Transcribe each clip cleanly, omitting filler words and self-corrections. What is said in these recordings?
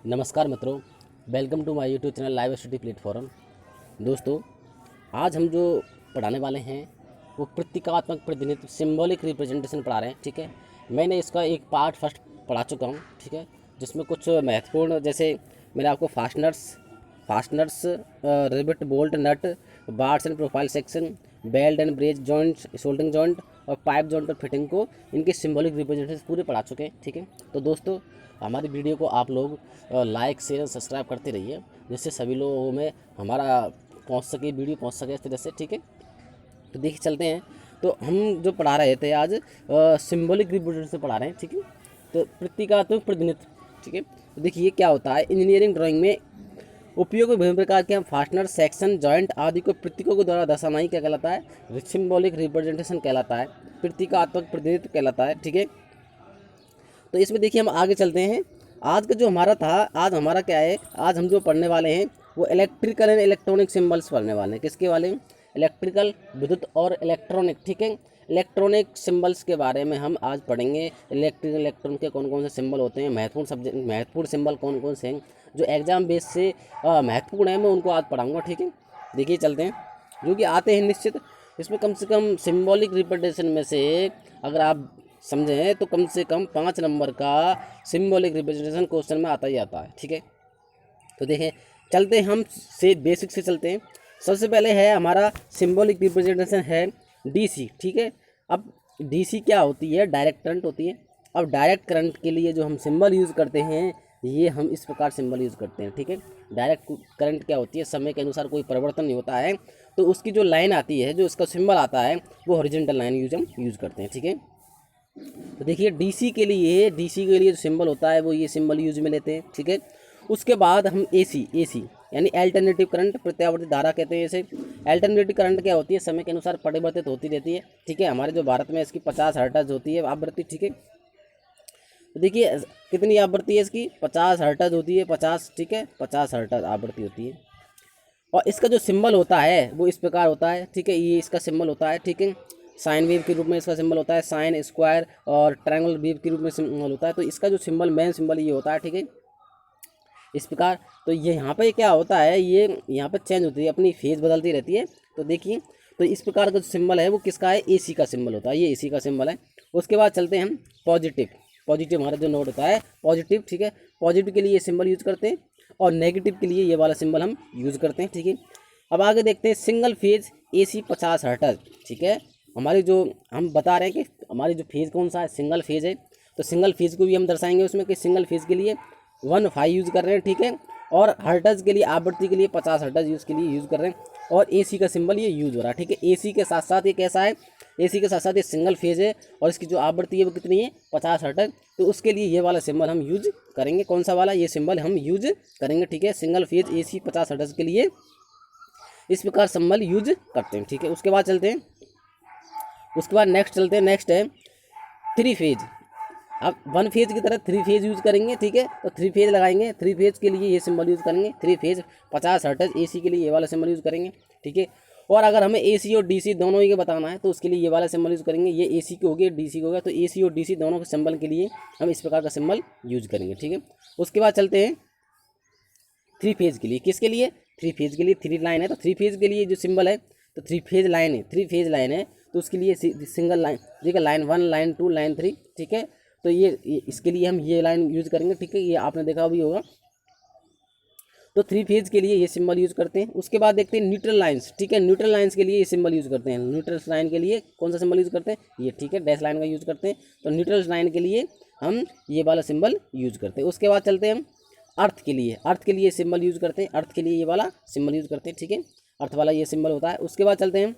नमस्कार मित्रों, welcome to my YouTube channel live study platform. दोस्तों, आज हम जो पढ़ाने वाले हैं वो प्रतीकात्मक प्रतिनिधित्व सिंबॉलिक रिप्रेजेंटेशन पढ़ा रहे हैं। ठीक है, मैंने इसका एक पार्ट फर्स्ट पढ़ा चुका हूँ। ठीक है, जिसमें कुछ महत्वपूर्ण जैसे मैंने आपको fasteners rivet bolt nut bars and profile section weld and braze joints soldering joint और पाइप जॉइंट और फिटिंग को इनके सिंबॉलिक रिप्रेजेंटेशन पूरे पढ़ा चुके हैं। ठीक है, तो दोस्तों हमारी वीडियो को आप लोग लाइक शेयर सब्सक्राइब करते रहिए, जिससे सभी लोगों में हमारा पहुंच सके, वीडियो पहुंच सके इस तरह से। ठीक है, तो देखिए चलते हैं। तो हम जो पढ़ा रहे थे आज सिंबॉलिक रिप्रेजेंटेशन पढ़ा रहे हैं। ठीक है, तो प्रतीकात्मक प्रतिनिधित्व। ठीक है, तो देखिए क्या होता है, इंजीनियरिंग ड्राइंग में उपयोग विभिन्न प्रकार के हम फास्टनर सेक्शन जॉइंट आदि को प्रतीकों के द्वारा दर्शाना ही क्या कहलाता है, सिंबॉलिक रिप्रेजेंटेशन कहलाता है, प्रतीकात्मक प्रतिनिधित्व कहलाता है। ठीक है, तो इसमें देखिए हम आगे चलते हैं। आज का जो हमारा था, आज हमारा क्या है, आज हम जो पढ़ने वाले हैं वो इलेक्ट्रिकल एंड इलेक्ट्रॉनिक सिंबल्स पढ़ने वाले हैं। किसके वाले हैं? इलेक्ट्रिकल, विद्युत और इलेक्ट्रॉनिक। ठीक है, इलेक्ट्रॉनिक सिंबल्स के बारे में हम आज पढ़ेंगे। इलेक्ट्रिकल इलेक्ट्रॉनिक के कौन कौन से सिंबल होते हैं, महत्वपूर्ण सब्जेक्ट, महत्वपूर्ण सिंबल कौन कौन से हैं जो एग्जाम बेस से महत्वपूर्ण है, मैं उनको आज पढ़ाऊँगा। ठीक है, देखिए चलते हैं। जो कि आते हैं निश्चित, इसमें कम से कम सिंबॉलिक रिप्रेजेंटेशन में से अगर आप समझें तो कम से कम 5 नंबर का सिंबॉलिक रिप्रेजेंटेशन क्वेश्चन में आता ही आता है। ठीक है, तो देखें चलते हैं, हम से बेसिक से चलते हैं। सबसे पहले है हमारा सिंबॉलिक रिप्रेजेंटेशन है डीसी। ठीक है, अब डीसी क्या होती है? डायरेक्ट करंट होती है। अब डायरेक्ट करंट के लिए जो हम सिंबल यूज़ करते हैं, ये हम इस प्रकार सिंबल यूज़ करते हैं। ठीक है, डायरेक्ट करंट क्या होती है, समय के अनुसार कोई परिवर्तन नहीं होता है, तो उसकी जो लाइन आती है, जो इसका सिंबल आता है, वो हॉरिजॉन्टल लाइन हम यूज़ करते हैं। ठीक है, तो देखिए डीसी के लिए जो सिंबल होता है वो ये सिंबल यूज में लेते हैं। ठीक है, उसके बाद हम एसी यानी अल्टरनेटिव करंट, प्रत्यावर्ती धारा कहते हैं इसे। अल्टरनेटिव करंट क्या होती है? समय के अनुसार परिवर्तित होती रहती है। ठीक है, हमारे जो भारत में इसकी 50 हर्ट्ज होती है आवृत्ति। ठीक है, तो देखिए कितनी आवृत्ति है इसकी? 50 हर्ट्ज होती है, 50। ठीक है, 50 हर्ट्ज आवृत्ति होती है। और इसका जो सिंबल होता है वो इस प्रकार होता है। ठीक है, ये इसका सिंबल होता है। ठीक है, साइन वेव के रूप में इसका सिंबल होता है, साइन स्क्वायर और ट्रायंगल वेव के रूप में सिंबल होता है। तो इसका जो सिंबल, मेन सिंबल ये होता है। ठीक है, इस प्रकार। तो ये यहाँ पे क्या होता है, ये यहाँ पे चेंज होती है, अपनी फेज बदलती रहती है। तो देखिए, तो इस प्रकार का जो सिंबल है वो किसका है? एसी का सिंबल होता है, ये एसी का सिंबल है। उसके बाद चलते हैं हम पॉजिटिव हमारा जो नोड होता है पॉजिटिव। ठीक है, पॉजिटिव के लिए ये सिंबल यूज करते हैं और नेगेटिव के लिए ये वाला सिंबल हम यूज़ करते हैं। ठीक है, अब आगे देखते हैं सिंगल फेज एसी 50 हर्ट्ज। ठीक है, हमारी जो हम बता रहे हैं कि हमारी जो फेज कौन सा है, सिंगल फेज है, तो सिंगल फेज को भी हम दर्शाएंगे उसमें कि सिंगल फेज के लिए 1.5 यूज़ कर रहे हैं। ठीक है, और हर्ट्ज के लिए, आवृत्ति के लिए 50 हर्ट्ज यूज़ के लिए यूज़ कर रहे हैं, और एसी का सिंबल ये यूज़ हो रहा है। ठीक है, एसी के साथ साथ ये कैसा है, एसी के साथ साथ ये सिंगल फेज है और इसकी जो आवृत्ति है वो कितनी है? 50 हर्ट्ज। तो उसके लिए ये वाला सिंबल हम यूज करेंगे। कौन सा वाला? ये सिंबल हम यूज करेंगे। ठीक है, सिंगल फेज एसी 50 हर्ट्ज के लिए इस प्रकार सिंबल यूज करते हैं। ठीक है, उसके बाद चलते हैं, उसके बाद नेक्स्ट चलते हैं। नेक्स्ट है 3 फेज। अब 1 फेज की तरह 3 फेज यूज करेंगे। ठीक है, तो 3 फेज लगाएंगे, 3 फेज के लिए ये सिंबल यूज करेंगे। 3 फेज 50 हर्ट्ज एसी के लिए ये वाला सिंबल यूज करेंगे। ठीक है, और अगर हमें एसी और डीसी दोनों ही के बताना है तो उसके लिए ये वाला सिंबल यूज करेंगे। ये एसी को हो गया, डीसी को हो गया, तो एसी और डीसी दोनों के सिंबल के लिए हम इस प्रकार का सिंबल यूज करेंगे। ठीक है, उसके बाद चलते हैं 3 फेज के लिए। किसके लिए? 3 फेज के लिए। 3 लाइन है तो 3 फेज के लिए जो सिंबल है, तो 3 फेज लाइन है, 3 फेज लाइन है, तो उसके लिए सिंगल लाइन। ठीक है, लाइन 1, लाइन 2, लाइन 3। ठीक है, तो ये इसके लिए हम ये लाइन यूज करेंगे। ठीक है, ये आपने देखा भी होगा। तो 3 फेज के लिए ये सिंबल यूज करते हैं। उसके बाद देखते हैं न्यूट्रल लाइंस। ठीक है, न्यूट्रल लाइंस के लिए ये सिंबल यूज करते हैं। न्यूट्रल लाइन के लिए कौन सा सिंबल यूज करते हैं? ये। ठीक है, डैश लाइन का यूज करते हैं। तो न्यूट्रल लाइन के लिए हम ये वाला सिंबल यूज करते हैं। उसके बाद चलते हैं हम अर्थ के लिए। अर्थ के लिए सिंबल यूज करते हैं, अर्थ के लिए ये वाला सिंबल यूज करते हैं। ठीक है, अर्थ वाला ये सिंबल होता है। उसके बाद चलते हैं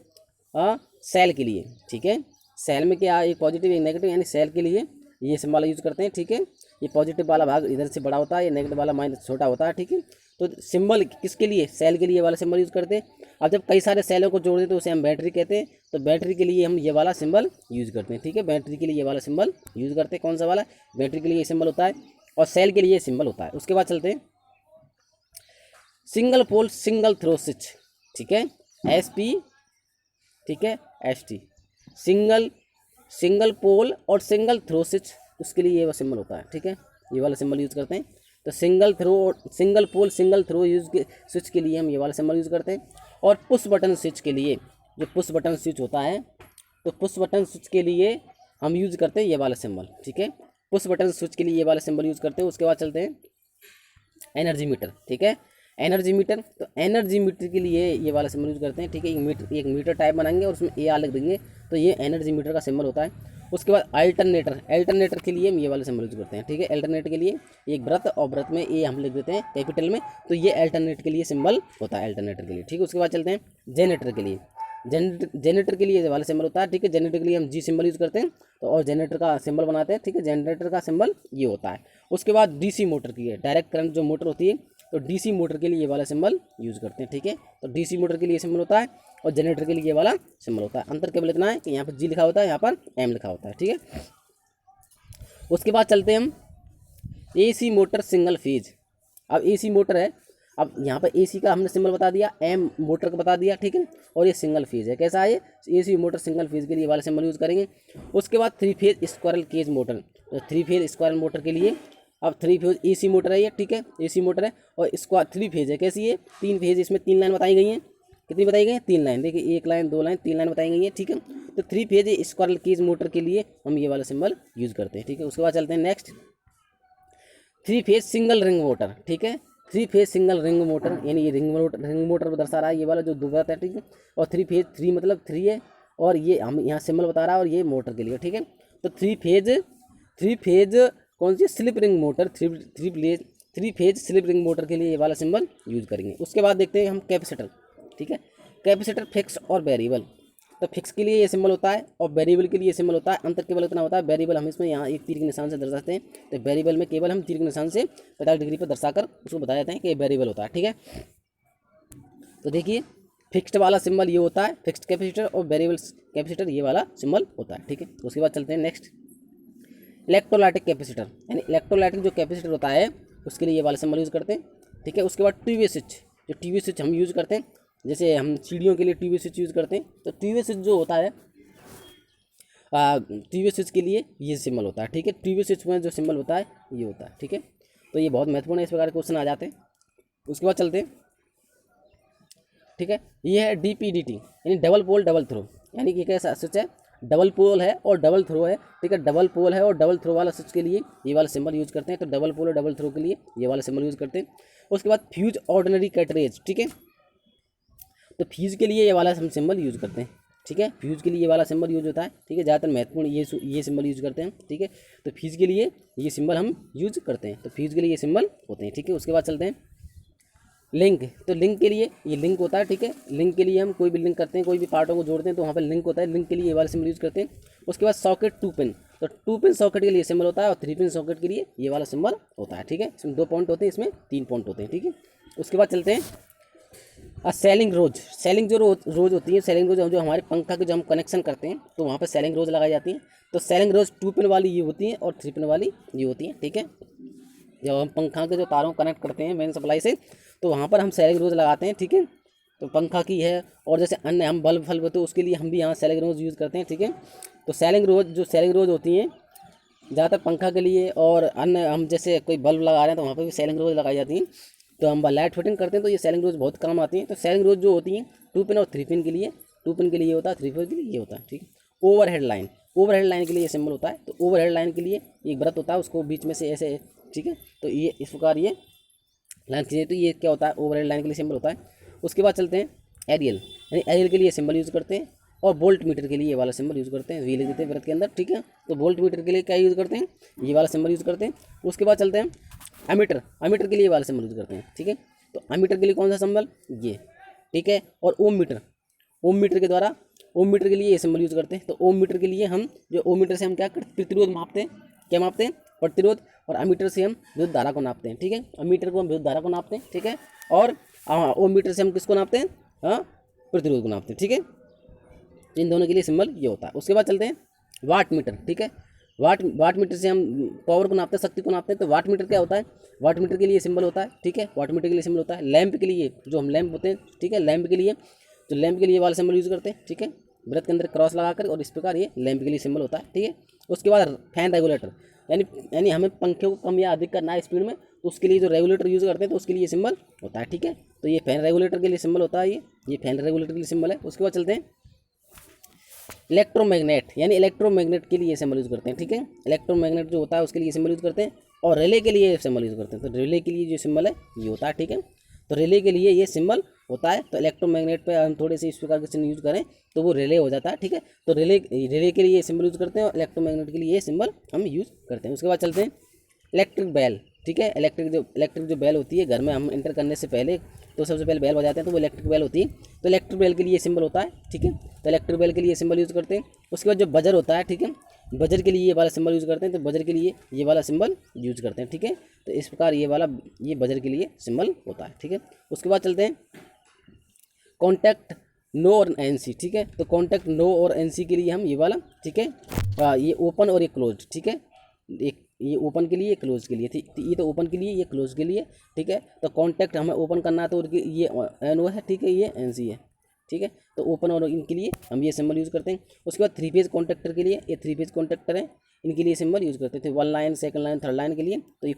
सेल के लिए। ठीक है, सेल में क्या, एक पॉजिटिव एक नेगेटिव, यानी सेल के लिए ये सिंबल यूज करते हैं। ठीक है, ये पॉजिटिव वाला भाग इधर से बड़ा होता है, ये नेगेटिव वाला माइनस छोटा होता है। ठीक है, तो सिंबल किसके लिए? सेल के लिए वाला सिंबल यूज करते हैं। अब जब कई सारे सेलों को जोड़ दें तो उसे हम बैटरी कहते हैं, तो बैटरी के लिए हम ये वाला सिंबल यूज करते हैं। ठीक है, बैटरी के लिए ये वाला सिंबल यूज करते हैं। कौन सा वाला? बैटरी के लिए ये सिंबल होता है और सेल के लिए ये सिंबल होता है। उसके बाद चलते हैं single pole single throw switch. ठीक है, SP। ठीक है, ST। सिंगल पोल और सिंगल थ्रो स्विच, उसके लिए ये वाला सिंबल होता है। ठीक है, ये वाला सिंबल यूज करते हैं। तो single pole single throw switch के लिए हम ये वाला सिंबल यूज़ करते हैं। और पुश बटन स्विच के लिए, जो पुश बटन स्विच होता है, तो पुश बटन स्विच के लिए हम यूज़ करते हैं ये वाला सिंबल, ठीक है। पुश बटन स्विच के लिए ये वाला सिंबल यूज़ करते हैं। उसके बाद चलते हैं एनर्जी मीटर, ठीक है। एनर्जी मीटर, तो एनर्जी मीटर के लिए ये वाला सिंबल यूज़ करते हैं, ठीक है। एक मीटर टाइप बनाएंगे और उसमें AR लिख देंगे, तो ये एनर्जी मीटर का सिंबल होता है। उसके बाद अल्टरनेटर के लिए हम ये वाला सिंबल यूज़ करते हैं, ठीक है। अल्टरनेटर के लिए एक व्रत और व्रत में A हम लिख देते हैं कैपिटल में, तो ये अल्टरनेट के लिए सिंबल होता है, अल्टरनेटर के लिए, ठीक है। उसके बाद चलते हैं जनरेटर के लिए। जनरेटर के लिए ये वाला सिंबल होता है, ठीक है। जनरेटर के लिए हम G सिंबल यूज़ करते हैं, तो और जनरेटर का सिंबल बनाते हैं, ठीक है। जनरेटर का सिंबल ये होता है। उसके बाद DC मोटर की है, डायरेक्ट करंट जो मोटर होती है, तो DC मोटर के लिए ये वाला सिंबल यूज़ करते हैं, ठीक है। तो DC मोटर के लिए सिंबल होता है और जनरेटर के लिए ये वाला सिंबल होता है। अंतर केवल इतना है कि यहाँ पर G लिखा होता है, यहाँ पर M लिखा होता है, ठीक है। उसके बाद चलते हैं हम AC मोटर सिंगल फेज। अब AC मोटर है, अब यहाँ पर AC का हमने सिंबल बता दिया, M मोटर का बता दिया, ठीक है। और ये सिंगल फेज है, कैसा है ये AC मोटर सिंगल फेज के लिए वाला सिंबल यूज़ करेंगे। उसके बाद 3 फेज स्क्वायरल केज मोटर, तो 3 फेज स्क्वायरल मोटर के लिए, अब 3 फेज AC मोटर है ये, ठीक है। AC मोटर है और स्क्वायर 3 फेज है, कैसी है 3 फेज, इसमें 3 लाइन बताई गई हैं। कितनी बताई गई हैं? 3 लाइन, देखिए 1 लाइन 2 लाइन 3 लाइन बताई गई हैं, ठीक है। तो 3 फेज स्क्वायरल केज मोटर के लिए हम ये वाला सिंबल यूज़ करते हैं, ठीक है। उसके बाद चलते हैं next 3 phase single ring motor, ठीक है। 3 फेज सिंगल रिंग मोटर, यानी ये रिंग मोटर दर्शा रहा है ये वाला जो दुबत है, ठीक है। और 3 फेज 3 मतलब 3 है, और ये हम यहाँ सिंबल बता रहा है, और ये मोटर के लिए, ठीक है। तो 3 फेज कौन सी slip ring motor, 3 phase slip ring motor के लिए ये वाला सिंबल यूज़ करेंगे। उसके बाद देखते हैं हम कैपेसिटर, ठीक है। कैपेसिटर फिक्स और वेरिएबल, तो फिक्स के लिए ये सिंबल होता है और वेरिएबल के लिए ये सिंबल होता है। अंतर केवल इतना होता है, वेरिएबल हम इसमें यहाँ एक तीर के निशान से दर्शाते हैं, तो वेरिएबल में केवल हम तीर के निशान से 45 डिग्री पर दर्शाकर उसको बता देते हैं कि वेरिएबल होता है, ठीक है। तो देखिए फिक्स्ड वाला सिंबल ये होता है फिक्स्ड कैपेसिटर, और वेरिएबल कैपेसिटर ये वाला सिंबल होता है, ठीक है। उसके बाद चलते हैं नेक्स्ट इलेक्ट्रोलाइटिक कैपेसिटर, यानी इलेक्ट्रोलाइटिक जो कैपेसिटर होता है उसके लिए ये वाला सिंबल यूज़ करते हैं, ठीक है। उसके बाद टीवी स्विच, जो टीवी स्विच हम यूज़ करते हैं, जैसे हम सीढ़ियों के लिए टीवी स्विच यूज़ करते हैं, तो टीवी स्विच जो होता है टीवी स्विच के लिए ये सिंबल होता है, ठीक है। टीवी स्विच में जो सिंबल होता है ये होता है, ठीक है। तो ये बहुत महत्वपूर्ण है, इस प्रकार के क्वेश्चन आ जाते हैं। उसके बाद चलते हैं, ठीक है। ये है DPDT, यानी डबल पोल डबल थ्रो, यानी कि कैसा स्विच है, डबल पोल है और डबल थ्रो है, ठीक है। डबल पोल है और डबल थ्रो वाला स्विच के लिए ये वाला सिंबल यूज़ करते हैं, तो डबल पोल और डबल थ्रो के लिए ये वाला सिंबल यूज़ करते हैं। उसके बाद फ्यूज ऑर्डिनरी कैटरेज, ठीक है। तो फ्यूज के लिए ये वाला हम सिंबल यूज़ करते हैं, ठीक है। फ्यूज के लिए ये वाला सिंबल यूज होता है, ठीक है। ज़्यादातर महत्वपूर्ण ये सिंबल यूज करते हैं, ठीक है। तो फ्यूज के लिए ये सिंबल हम यूज करते हैं, तो फ्यूज के लिए ये सिंबल होते हैं, ठीक है। उसके बाद चलते हैं लिंक, तो लिंक के लिए ये लिंक होता है, ठीक है। लिंक के लिए हम कोई भी लिंक करते हैं, कोई भी पार्टों को जोड़ते हैं, तो वहाँ पर लिंक होता है, लिंक के लिए ये वाला सिंबल यूज़ करते हैं। उसके बाद सॉकेट 2 पिन, तो 2 पिन सॉकेट के लिए सिंबल होता है और 3 पिन सॉकेट के लिए ये वाला सिंबल होता है, ठीक है। इसमें 2 पॉइंट होते हैं, इसमें 3 पॉइंट होते हैं, ठीक है। उसके बाद चलते हैं सेलिंग रोज, सेलिंग जो रोज होती है, सेलिंग रोज जो हमारे पंखा के जो हम कनेक्शन करते हैं तो वहाँ पर सेलिंग रोज लगाई जाती है। तो सेलिंग रोज 2 पिन वाली ये होती है और 3 पिन वाली ये होती है, ठीक है। जब हम पंखा के जो तारों को कनेक्ट करते हैं मेन सप्लाई से, तो वहाँ पर हम सेलिंग रोज लगाते हैं, ठीक है। तो पंखा की है, और जैसे अन्य हम बल्ब फल्ब तो उसके लिए हम भी यहाँ सेलिंग रोज यूज़ करते हैं, ठीक है। तो सेलिंग रोज होती हैं ज़्यादातर पंखा के लिए, और अन्य हम जैसे कोई बल्ब लगा रहे हैं तो वहाँ पर भी सेलिंग रोज लगाई जाती हैं। तो हम लाइट फिटिंग करते हैं तो ये सेलिंग रोज बहुत काम आती हैं। तो सेलिंग रोज जो होती हैं 2 पिन और 3 पिन के लिए, 2 पिन के लिए होता है, 3 पिन के लिए ये होता है, ठीक है। ओवरहेड लाइन के लिए ये सिंबल होता है। तो ओवरहेड लाइन के लिए एक व्रत होता है, उसको बीच में से ऐसे, ठीक है। तो ये इस प्रकार ये लाइन खींचे, तो ये क्या होता है, ओवरहेड लाइन के लिए सिंबल होता है। उसके बाद चलते हैं एरियल, यानी एरियल के लिए सिंबल यूज़ करते हैं, और वोल्ट मीटर के लिए ये वाला सिंबल यूज़ करते हैं, वी लिख देते हैं व्रत के अंदर, ठीक है। तो वोल्ट मीटर के लिए क्या यूज़ करते हैं, ये वाला सिंबल यूज़ करते हैं। उसके बाद चलते हैं अमीटर के लिए ये वाला सिंबल यूज़ करते हैं, ठीक है। तो अमीटर के लिए कौन सा सिंबल, ये, ठीक है। और ओम मीटर के लिए ये सिंबल यूज़ करते हैं। तो ओम मीटर के लिए हम जो ओम मीटर से हम क्या करते, प्रतिरोध मापते हैं, क्या मापते हैं, प्रतिरोध। और अमीटर से हम विद्युत धारा को नापते हैं, ठीक है। अमीटर को हम विद्युत धारा को नापते हैं, ठीक है। और ओम मीटर से हम किसको नापते हैं, प्रतिरोध को नापते हैं, ठीक है। इन दोनों के लिए सिंबल ये होता है। उसके बाद चलते हैं वाट मीटर, ठीक है। वाट मीटर से हम पावर को नापते हैं, शक्ति को नापते हैं। तो वाट मीटर क्या होता है, वाट मीटर के लिए सिंबल होता है, ठीक है। वाट मीटर के लिए सिंबल होता है। लैंप के लिए जो हम लैंप होते हैं, ठीक है, लैंप के लिए तो लैंप के लिए वाला सिंबल यूज़ करते हैं, ठीक है। व्रत के अंदर क्रॉस लगाकर, और इस प्रकार ये लैंप के लिए सिंबल होता है, ठीक है। उसके बाद फैन रेगुलेटर, यानी हमें पंखे को कम या अधिक करना है स्पीड में, तो उसके लिए जो रेगुलेटर यूज़ करते हैं तो उसके लिए ये सिंबल होता है, ठीक है। तो ये फैन रेगुलेटर के लिए सिंबल होता है, ये फैन रेगुलेटर के लिए सिंबल है। उसके बाद चलते हैं इलेक्ट्रोमैग्नेट, यानी इलेक्ट्रोमैग्नेट के लिए सिंबल यूज़ करते हैं, ठीक है। इलेक्ट्रोमैग्नेट जो होता है उसके लिए सिंबल यूज़ करते हैं, और रिले के लिए सिंबल यूज़ करते हैं। तो रिले के लिए जो सिंबल है ये होता है, ठीक है। तो रिले के लिए ये सिंबल होता है। तो इलेक्ट्रोमैग्नेट पे हम थोड़े से इस प्रकार के चिन्ह यूज़ करें तो वो रिले हो जाता है, ठीक है। तो रिले के लिए ये सिंबल यूज़ करते हैं और इलेक्ट्रोमैग्नेट के लिए ये सिंबल हम यूज़ करते हैं। उसके बाद चलते हैं इलेक्ट्रिक बेल, ठीक है। इलेक्ट्रिक जो बेल होती है घर में हम एंटर करने से पहले तो सबसे पहले बेल बजाते हैं, तो वो इलेक्ट्रिक बेल होती है। तो इलेक्ट्रिक बेल के लिए सिंबल होता है, ठीक है। तो इलेक्ट्रिक बेल के लिए सिंबल यूज़ करते हैं। उसके बाद जो बजर होता है, ठीक है, बजर के लिए ये वाला सिंबल यूज़ करते हैं। तो बजर के लिए ये वाला सिंबल यूज़ करते हैं, ठीक है। तो इस प्रकार ये बजर के लिए सिंबल होता है, ठीक है। उसके बाद चलते हैं कॉन्टैक्ट नो और एनसी, ठीक है। तो कॉन्टैक्ट नो और एनसी के लिए हम ये वाला, ठीक है, ये ओपन और ये क्लोज, ठीक है। एक ये ओपन के लिए, ये क्लोज के लिए, ठीक। ये तो ओपन के लिए, ये क्लोज के लिए, ठीक है। तो कॉन्टैक्ट हमें ओपन करना है तो ये एन ओ है, ठीक है, ये एन सी है, ठीक है। तो ओपन और इनके लिए हम ये सिंबल यूज़ करते हैं। उसके बाद 3 फेज कॉन्टैक्टर के लिए, ये 3 फेज कॉन्टैक्टर है, इनके लिए सिंबल यूज़ करते थे 1 line, 2nd line, 3rd line के लिए। तो ये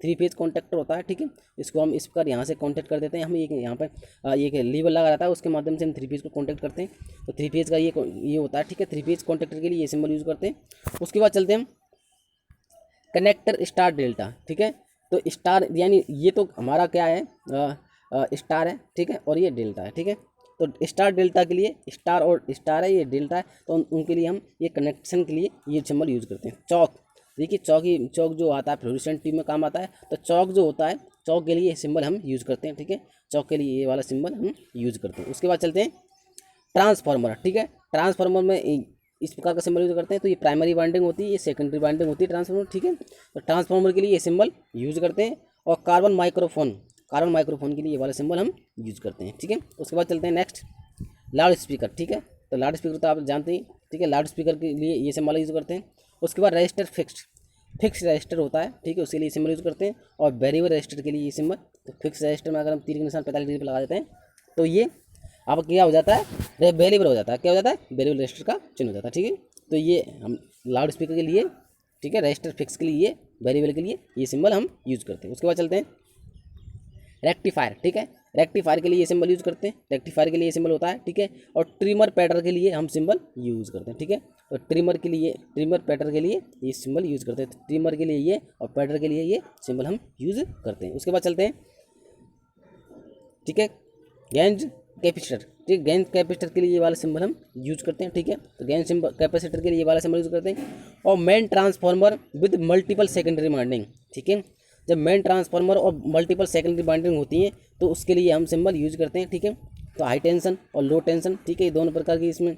3 फेज कॉन्टैक्टर होता है, ठीक है। इसको हम इस प्रकार यहाँ से कॉन्टैक्ट कर देते हैं। हम एक यहाँ पर ये लीवर लगा रहता है, उसके माध्यम से हम 3 फेज को कॉन्टैक्ट करते हैं। तो 3 फेज का ये होता है, ठीक है। 3 फेज कॉन्टैक्टर के लिए ये सिंबल यूज़ करते हैं। उसके बाद चलते हैं कनेक्टर स्टार डेल्टा, ठीक है। तो स्टार यानी ये तो हमारा क्या है, स्टार है, ठीक है, और ये डेल्टा है, ठीक है। तो स्टार डेल्टा के लिए स्टार और स्टार है, ये डेल्टा है, तो उनके लिए हम ये कनेक्शन के लिए ये सिंबल यूज़ करते हैं। चौक, देखिए चौक जो आता है फ्लोरेसेंट ट्यूब में काम आता है। तो चौक जो होता है, चौक के लिए सिंबल हम यूज़ करते हैं, ठीक है। चौक के लिए ये वाला सिंबल हम यूज़ करते हैं। उसके बाद चलते हैं ट्रांसफार्मर, ठीक है। ट्रांसफार्मर में इस प्रकार का सिंबल यूज़ करते हैं। तो ये प्राइमरी वाइंडिंग होती है, ये सेकेंडरी वाइंडिंग होती है ट्रांसफार्मर, ठीक है। तो ट्रांसफार्मर के लिए ये सिंबल यूज़ करते हैं। और कार्बन माइक्रोफोन के लिए ये वाला सिंबल हम यूज़ करते हैं, ठीक है। उसके बाद चलते हैं नेक्स्ट लाउड स्पीकर, ठीक है। तो लाउड स्पीकर तो आप जानते ही, ठीक है। लाउड स्पीकर के लिए ये सिंबल यूज़ करते हैं। उसके बाद रजिस्टर फिक्स रजिस्टर होता है, ठीक है, उसके लिए सिंबल यूज़ करते हैं। और वेरिएबल रजिस्टर के लिए ये सिंबल, तो फिक्स रजिस्टर में अगर हम तीर के निशान 45 डिग्री पर लगा देते हैं तो ये अब क्या हो जाता है, वेरिएबल हो जाता है। क्या हो जाता है, वेरिएबल रजिस्टर का चिन्ह हो जाता है, ठीक है। तो ये हम लाउड स्पीकर के लिए, ठीक है, रजिस्टर फिक्स के लिए, वेरिएबल के लिए ये सिंबल हम यूज़ करते हैं। उसके बाद चलते हैं रेक्टिफायर, ठीक है। रेक्टिफायर के लिए ये सिंबल यूज़ करते हैं। रेक्टिफायर के लिए ये सिंबल होता है, ठीक है। और ट्रिमर पैडर के लिए हम सिंबल यूज़ करते हैं, ठीक है। और ट्रिमर पैडर के लिए ये सिंबल यूज़ करते हैं। तो ट्रिमर के लिए ये और पैडर के लिए ये सिंबल हम यूज़ करते हैं। उसके बाद चलते हैं, ठीक है, गेंज कैपेसिटर, ठीक है। गेंज कैपेसिटर के लिए ये वाला सिंबल हम यूज़ करते हैं, ठीक है। तो गेंज कैपेसिटर के लिए ये वाला सिंबल यूज़ करते हैं। और main transformer with multiple secondary winding, ठीक है। जब मेन ट्रांसफार्मर और मल्टीपल सेकेंडरी वाइंडिंग होती है तो उसके लिए हम सिंबल यूज़ करते हैं, ठीक है। तो हाई टेंशन और लो टेंशन, ठीक है, ये दोनों प्रकार की इसमें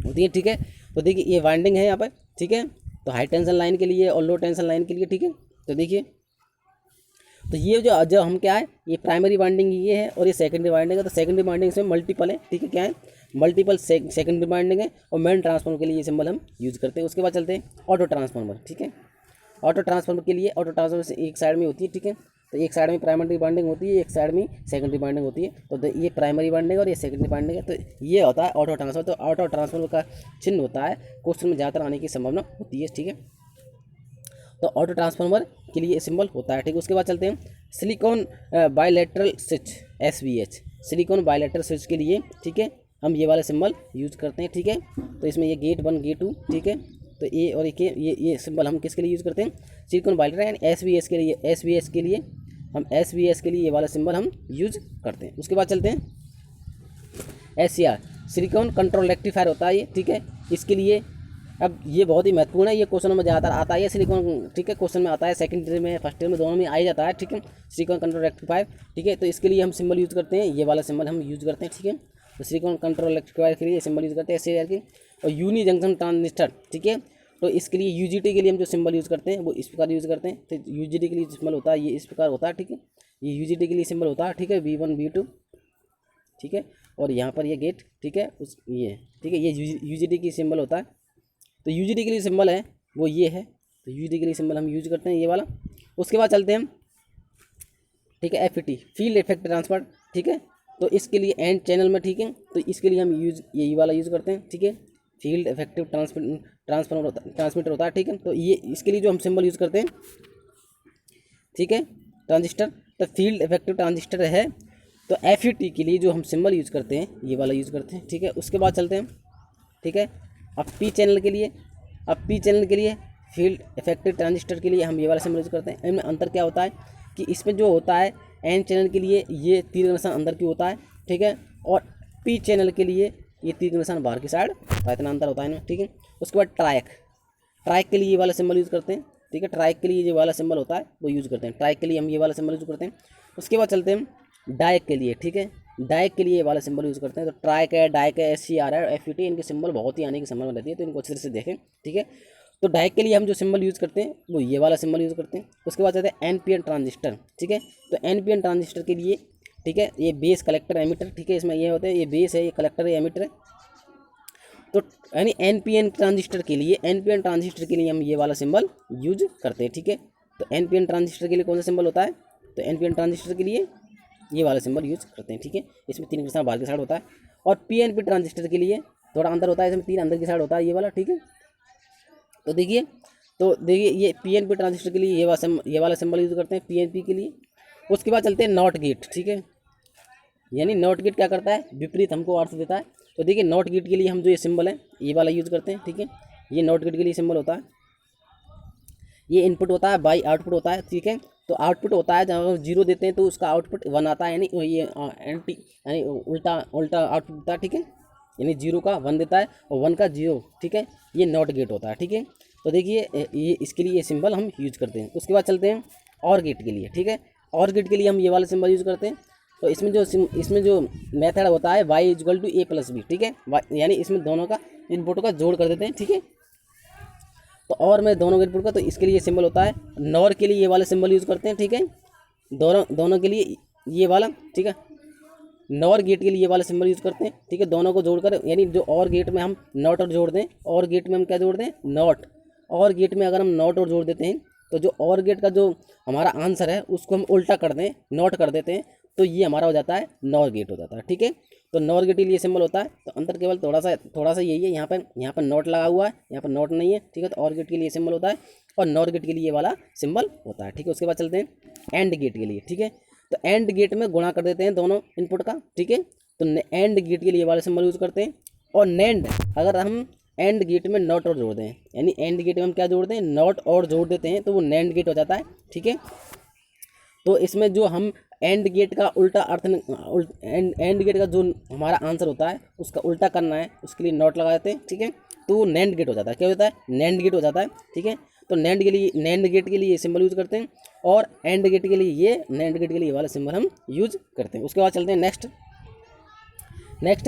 होती है, ठीक है। तो देखिए ये वाइंडिंग है यहाँ पर, ठीक है। तो हाई टेंशन लाइन के लिए और लो टेंशन लाइन के लिए, ठीक है। तो देखिए, तो ये जो हम क्या है, ये प्राइमरी वाइंडिंग ये है और ये सेकेंडरी वाइंडिंग है। तो सेकेंडरी वाइंडिंग इसमें मल्टीपल है, ठीक है, क्या है, मल्टीपल सेकेंडरी वाइंडिंग है। और मेन ट्रांसफार्मर के लिए ये सिंबल हम यूज़ करते हैं। उसके बाद चलते हैं ऑटो ट्रांसफार्मर, ठीक है। ऑटो ट्रांसफार्मर के लिए, ऑटो ट्रांसफार्मर से एक साइड में होती है, ठीक है। तो एक साइड में प्राइमरी वाइंडिंग होती है, एक साइड में सेकेंडरी वाइंडिंग होती है। तो ये प्राइमरी वाइंडिंग और ये सेकेंडरी वाइंडिंग है। तो ये होता है ऑटो ट्रांसफार्मर। तो ऑटो ट्रांसफार्मर का चिन्ह होता है, क्वेश्चन में ज़्यादातर आने की संभावना होती है, ठीक है। तो ऑटो ट्रांसफार्मर के लिए सिंबल होता है, ठीक है। उसके बाद चलते हैं silicon bilateral switch, SBH, silicon bilateral switch के लिए, ठीक है, हम ये वाला सिंबल यूज़ करते हैं, ठीक है। तो इसमें ये गेट 1 गेट 2, ठीक है। तो ये और ये सिंबल हम किसके लिए यूज़ करते हैं, सिलिकॉन बायलैटरल एंड SBH के लिए, SBH के लिए ये वाला सिंबल हम यूज करते हैं। उसके बाद चलते हैं SCR, सिलिकॉन कंट्रोल रेक्टिफायर होता है ये, ठीक है। इसके लिए अब ये बहुत ही महत्वपूर्ण है, ये क्वेश्चन में ज़्यादातर आता है सिलिकॉन, ठीक है, क्वेश्चन में आता है, सेकंडरी में, फर्स्ट ईयर में, दोनों में आ ही जाता है, ठीक है। सिलिकॉन कंट्रोल रेक्टिफायर, ठीक है। तो इसके लिए हम सिंबल यूज़ करते हैं, ये वाला सिंबल हम यूज़ करते हैं, ठीक है। तो सिलिकॉन कंट्रोल रेक्टिफायर के लिए सिंबल यूज़ करते हैं SCR की। और यूनी जंक्शन ट्रांजिस्टर, ठीक है। तो इसके लिए UJT के लिए हम जो सिंबल यूज़ करते हैं वो इस प्रकार यूज़ करते हैं। तो UJT के लिए सिंबल होता है ये इस प्रकार होता है, ठीक है। ये UJT के लिए सिंबल होता है, ठीक है, V1 V2, ठीक है। और यहाँ पर ये गेट, ठीक है, ये, ठीक है, ये UJT की सिंबल होता है। तो UJT के लिए सिंबल है वो ये है। तो UJT के लिए सिंबल हम यूज करते हैं ये वाला। उसके बाद चलते हैं, ठीक है, FET, फील्ड इफेक्ट ट्रांसफर, ठीक है। तो इसके लिए एंड चैनल में, ठीक है, तो इसके लिए हम यही वाला यूज़ करते हैं, ठीक है। फील्ड इफेक्टिव ट्रांसमीटर होता है, ठीक है। तो ये इसके लिए जो हम सिंबल यूज़ करते हैं ठीक है, ट्रांजिस्टर। तो फील्ड इफेक्टिव ट्रांजिस्टर है। तो FET के लिए जो हम सिंबल यूज़ करते हैं ये वाला यूज़ करते हैं, ठीक है। उसके बाद चलते हैं, ठीक है। अब P चैनल के लिए फील्ड इफेक्टिव ट्रांजिस्टर के लिए हम ये वाला सिंबल यूज़ करते हैं। इनमें अंतर क्या होता है कि इसमें जो होता है N चैनल के लिए ये तीर का निशान अंदर की होता है, ठीक है, और P चैनल के लिए ये तीर का निशान बाहर की साइड, तो इतना अंतर होता है इनमें, ठीक है। उसके बाद ट्राइक के लिए ये वाला सिंबल यूज़ करते हैं, ठीक है। ट्राइक के लिए ये वाला सिंबल होता है वो यूज़ करते हैं, ट्राइक के लिए हम ये वाला सिंबल यूज़ करते हैं। उसके बाद चलते हैं डाइक के लिए, ठीक है। डाइक के लिए ये वाला सिंबल यूज़ करते हैं। तो ट्राइक है, डाइक है, SCR है, FET, इनके सिंबल बहुत ही आने की संभावना रहती है, तो इनको अच्छे से देखें, ठीक है। तो डाइक के लिए हम जो सिंबल यूज़ करते हैं वो ये वाला सिंबल यूज़ करते हैं। उसके बाद चलते हैं NPN ट्रांजिस्टर, ठीक है। तो NPN ट्रांजिस्टर के लिए, ठीक है, ये बेस कलेक्टर एमिटर, ठीक है, इसमें ये होते हैं, ये बेस है, ये कलेक्टर है, एमिटर है। तो यानी NPN ट्रांजिस्टर के लिए हम ये वाला सिंबल यूज करते हैं, ठीक है। तो NPN ट्रांजिस्टर के लिए कौन सा सिंबल होता है, तो NPN ट्रांजिस्टर के लिए ये वाला सिंबल यूज करते हैं, ठीक है। इसमें 3 निशान बाहर की साइड होता है। और PNP ट्रांजिस्टर के लिए थोड़ा अंतर होता है, इसमें 3 अंदर की साइड होता है, ये वाला, ठीक है। तो देखिए ये PNP ट्रांजिस्टर के लिए ये वाला सिंबल यूज करते हैं PNP के लिए। उसके बाद चलते हैं नॉट गेट, ठीक है। यानी नॉट गेट क्या करता है, विपरीत हमको अर्थ देता है। तो देखिए नॉट गेट के लिए हम जो ये सिंबल है ये वाला यूज़ करते हैं, ठीक है। ये नॉट गेट के लिए सिंबल होता है, ये इनपुट होता है बाई आउटपुट होता है, ठीक है। तो आउटपुट होता है जब हम 0 देते हैं तो उसका आउटपुट 1 आता है, यानी ये एंटी यानी उल्टा आउटपुट होता है, ठीक है। यानी 0 का 1 देता है और 1 का 0, ठीक है। ये नॉट गेट होता है, ठीक है। तो देखिए ये इसके लिए ये सिंबल हम यूज़ करते हैं। उसके बाद चलते हैं और गेट के लिए, ठीक है। और गेट के लिए हम ये वाला सिंबल यूज़ करते हैं। तो इसमें जो मेथड होता है y = a + b, ठीक है। यानी इसमें दोनों का इनपुट का जोड़ कर देते हैं, ठीक है। तो और में दोनों के इनपुट का, तो इसके लिए सिंबल होता है। नॉर के लिए ये वाला सिंबल यूज़ करते हैं, ठीक है। दोनों के लिए ये वाला, ठीक है। नॉर गेट के लिए ये वाला सिंबल यूज़ करते हैं, ठीक है। दोनों को जोड़कर, यानी जो और गेट में हम नॉट और जोड़ दें, और गेट में हम क्या जोड़ दें, नॉट। और गेट में अगर हम नॉट और जोड़ देते हैं तो जो और गेट का जो हमारा आंसर है उसको हम उल्टा कर दें, नॉट कर देते हैं, तो ये हमारा हो जाता है नॉर गेट हो जाता है, ठीक है। तो नॉर गेट के लिए सिंबल होता है। तो अंतर केवल थोड़ा सा यही है, यहाँ पर नॉट लगा हुआ है, यहाँ पर नॉट नहीं है, ठीक है। तो और गेट के लिए सिंबल होता है और नॉर गेट के लिए ये वाला सिंबल होता है, ठीक है। उसके बाद चलते हैं एंड गेट के लिए, ठीक है। तो एंड गेट में गुणा कर देते हैं दोनों इनपुट का, ठीक है। तो एंड गेट के लिए वाला सिंबल यूज़ करते हैं। और नैंड, अगर हम एंड गेट में नॉट और जोड़ दें, यानी एंड गेट में हम क्या जोड़ दें, नॉट और जोड़ देते हैं, तो वो नैंड गेट हो जाता है, ठीक है। तो इसमें जो हम एंड गेट का उल्टा अर्थ, एंड गेट का जो हमारा आंसर होता है उसका उल्टा करना है, उसके लिए नॉट लगा देते हैं, ठीक है। तो वो नैंड गेट हो जाता है, क्या होता है, नैंड गेट हो जाता है, ठीक है। तो नैंड गेट के लिए ये सिंबल यूज़ करते हैं और एंड गेट के लिए ये नैंड गेट के लिए ये वाला सिंबल हम यूज करते हैं। उसके बाद चलते हैं नेक्स्ट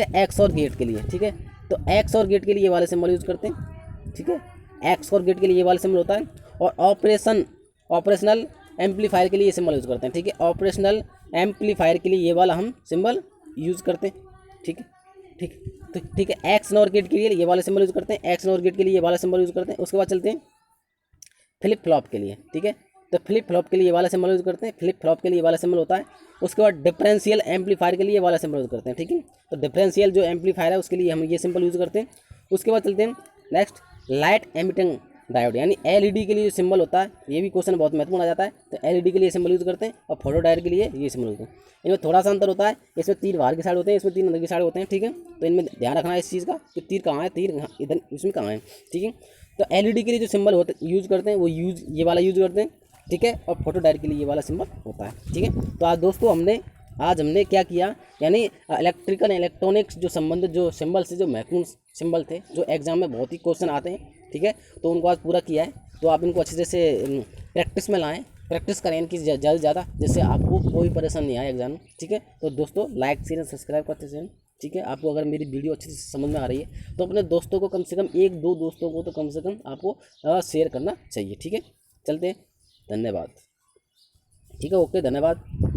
है एक्स और गेट के लिए, ठीक है। तो एक्स और गेट के लिए ये वाले सिंबल यूज़ करते हैं, ठीक है। एक्स और गेट के लिए ये वाला सिंबल होता है। और ऑपरेशनल एम्पलीफायर के लिए ये सिंबल यूज़ करते हैं, ठीक है। ऑपरेशनल एम्पलीफायर के लिए ये वाला हम सिंबल यूज़ करते हैं, ठीक है, ठीक है। एक्स नॉर गेट के लिए ये वाला सिंबल यूज़ करते हैं, एक्स नॉर गेट के लिए ये वाला सिंबल यूज़ करते हैं। उसके बाद चलते हैं फ्लिप फ्लॉप के लिए, ठीक है। तो फ्लिप फ्लॉप के लिए ये वाला सिंबल यूज़ करते हैं, फ्लिप फ्लॉप के लिए ये वाला सिंबल होता है। उसके बाद डिफरेंशियल एम्पलीफायर के लिए ये वाला सिंबल यूज़ करते हैं, ठीक है। तो डिफरेंशियल जो एम्पलीफायर है उसके लिए हम ये सिंबल यूज़ करते हैं। उसके बाद चलते हैं नेक्स्ट लाइट एमिटिंग डायोड, यानी LED के लिए जो सिंबल होता है, ये भी क्वेश्चन बहुत महत्वपूर्ण आ जाता है। तो LED के लिए सिंबल यूज़ करते हैं और फोटो डायोड के लिए ये सिंबल यूज़ करते हैं। इनमें थोड़ा सा अंतर होता है, इसमें 3 बाहर की साइड होते हैं, इसमें 3 अंदर की साइड होते हैं, ठीक है। तो इनमें ध्यान रखना है इस चीज़ का कि तीर कहाँ है, तीर इधर इसमें कहाँ है, ठीक है। तो LED के लिए जो सिंबल होते यूज़ करते हैं वो ये वाला यूज़ करते हैं, ठीक है। और फोटो डायोड के लिए ये वाला सिंबल होता है, ठीक है। तो आज दोस्तों आज हमने क्या किया, यानी इलेक्ट्रिकल इलेक्ट्रॉनिक्स जो संबंधित जो सिंबल से जो महत्वपूर्ण सिंबल थे, जो एग्जाम में बहुत ही क्वेश्चन आते हैं, ठीक है। तो उनको आज पूरा किया है। तो आप इनको अच्छे से प्रैक्टिस में लाएं, प्रैक्टिस करें इनकी ज़्यादा से ज़्यादा, जिससे आपको कोई परेशानी नहीं आए एग्जाम में, ठीक है। तो दोस्तों लाइक शेयर सब्सक्राइब करते रहें, ठीक है। आपको अगर मेरी वीडियो अच्छे से समझ में आ रही है तो अपने दोस्तों को कम से कम 1-2 दोस्तों को तो कम से कम आपको शेयर करना चाहिए, ठीक है। चलते हैं, धन्यवाद, ठीक है, ओके, धन्यवाद।